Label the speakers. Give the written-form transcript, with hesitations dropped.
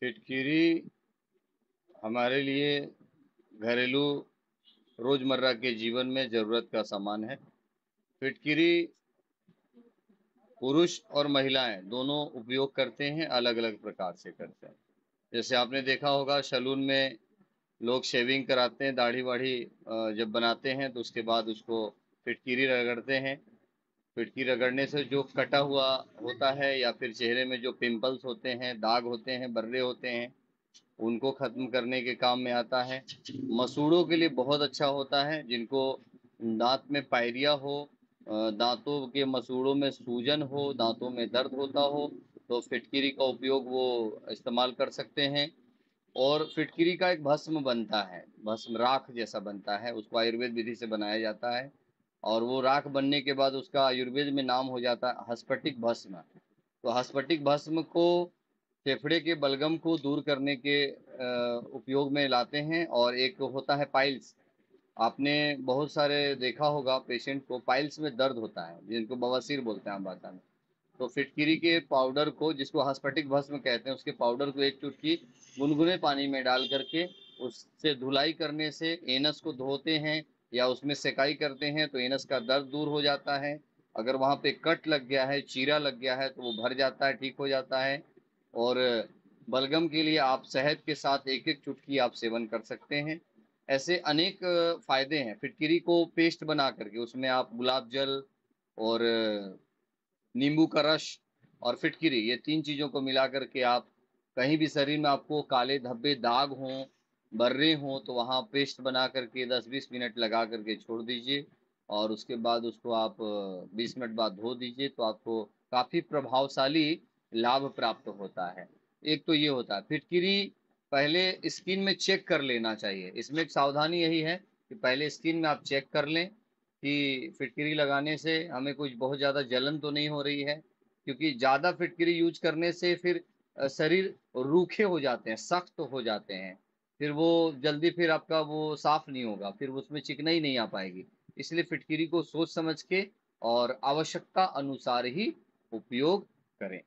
Speaker 1: फिटकिरी हमारे लिए घरेलू रोजमर्रा के जीवन में जरूरत का सामान है। फिटकिरी पुरुष और महिलाएं दोनों उपयोग करते हैं, अलग अलग प्रकार से करते हैं। जैसे आपने देखा होगा सैलून में लोग शेविंग कराते हैं, दाढ़ी वाढ़ी जब बनाते हैं तो उसके बाद उसको फिटकिरी रगड़ते हैं। फिटकी रगड़ने से जो कटा हुआ होता है या फिर चेहरे में जो पिंपल्स होते हैं, दाग होते हैं, बर्रे होते हैं, उनको खत्म करने के काम में आता है। मसूड़ों के लिए बहुत अच्छा होता है। जिनको दांत में पायरिया हो, दांतों के मसूड़ों में सूजन हो, दांतों में दर्द होता हो, तो फिटकिरी का उपयोग वो इस्तेमाल कर सकते हैं। और फिटकिरी का एक भस्म बनता है, भस्म राख जैसा बनता है, उसको आयुर्वेद विधि से बनाया जाता है। और वो राख बनने के बाद उसका आयुर्वेद में नाम हो जाता है हस्फटिक भस्म। तो हस्फटिक भस्म को फेफड़े के बलगम को दूर करने के उपयोग में लाते हैं। और एक होता है पाइल्स। आपने बहुत सारे देखा होगा पेशेंट को पाइल्स में दर्द होता है, जिनको बवासीर बोलते हैं आम भाषा में। तो फिटकिरी के पाउडर को, जिसको हस्फटिक भस्म कहते हैं, उसके पाउडर को एक चुटकी गुनगुने पानी में डाल करके उससे धुलाई करने से एनस को धोते हैं या उसमें सेकाई करते हैं तो एनस का दर्द दूर हो जाता है। अगर वहाँ पे कट लग गया है, चीरा लग गया है, तो वो भर जाता है, ठीक हो जाता है। और बलगम के लिए आप शहद के साथ एक एक चुटकी आप सेवन कर सकते हैं। ऐसे अनेक फायदे हैं। फिटकिरी को पेस्ट बना करके उसमें आप गुलाब जल और नींबू का रस और फिटकिरी, ये तीन चीज़ों को मिला करके आप कहीं भी शरीर में आपको काले धब्बे दाग हों, बर्रे हों, तो वहाँ पेस्ट बना करके 10-20 मिनट लगा करके छोड़ दीजिए। और उसके बाद उसको आप 20 मिनट बाद धो दीजिए, तो आपको काफ़ी प्रभावशाली लाभ प्राप्त होता है। एक तो ये होता है। फिटकिरी पहले स्किन में चेक कर लेना चाहिए। इसमें एक सावधानी यही है कि पहले स्किन में आप चेक कर लें कि फिटकिरी लगाने से हमें कुछ बहुत ज़्यादा जलन तो नहीं हो रही है। क्योंकि ज़्यादा फिटकिरी यूज करने से फिर शरीर रूखे हो जाते हैं, सख्त हो जाते हैं, फिर वो जल्दी फिर आपका वो साफ नहीं होगा, फिर उसमें चिकनाई नहीं आ पाएगी। इसलिए फिटकिरी को सोच समझ के और आवश्यकता अनुसार ही उपयोग करें।